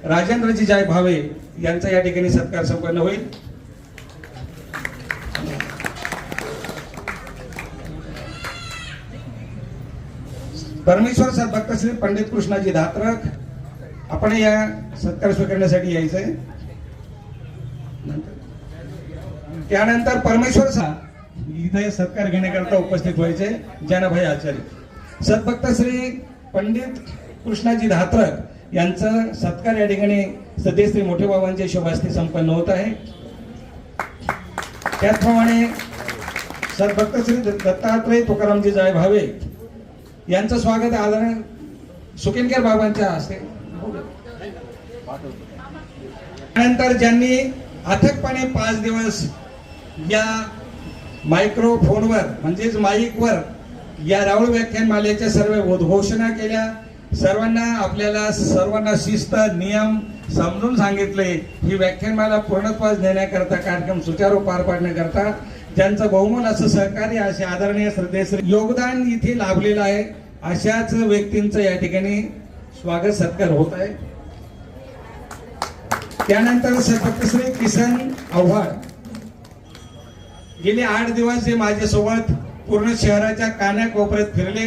राजेंद्रजी जय भावे यांचा या ठिकाणी सत्कार संपन्न होईल। परमेश्वर सद्भक्त श्री पंडित कृष्णाजी धात्रक आपण या सत्कार स्वीकारण्यासाठी यायचंय। त्यानंतर परमेश्वर इथे सत्कार घेण्याकरता उपस्थित व्हायचे जनाभाई आचार्य। सद्भक्त श्री पंडित कृष्णाजी धात्रक यांचा सत्कार या ठिकाणी सध्या श्री मोठे बाबांच्या शुभास्ते संपन्न होत आहे। त्याचप्रमाणे सद्भक्त श्री दत्तात्रय तुकारामजी जय भावे यांचं स्वागत आदरणीय सुकिनकर बाबांच्या हस्ते। त्यानंतर ज्यांनी अथकपणे 5 दिवस या मायक्रोफोनवर म्हणजेच माईकवर या राहुल व्याख्यानमालेच्या सर्व उद्घोषणा केल्या, आपल्याला सर्वांना शिस्त नियम समजून सांगितले। ही व्याख्यानमाला पूर्णत्वास नेण्याकरता कार्यक्रम सुचारू पार पाडण्याकरता ज्यांचं बहुमोल असं सहकार्य असे आदरणीय श्रद्धेय योगदान इथे लाभलेलं आहे, अशाच व्यक्तींचं या ठिकाणी स्वागत सत्कार होत आहे। त्यानंतर सद्भक्त श्री किसन आव्हाड गेले 8 दिवस जे माझ्यासोबत पूर्ण शहराच्या कानाकोपऱ्यात फिरले,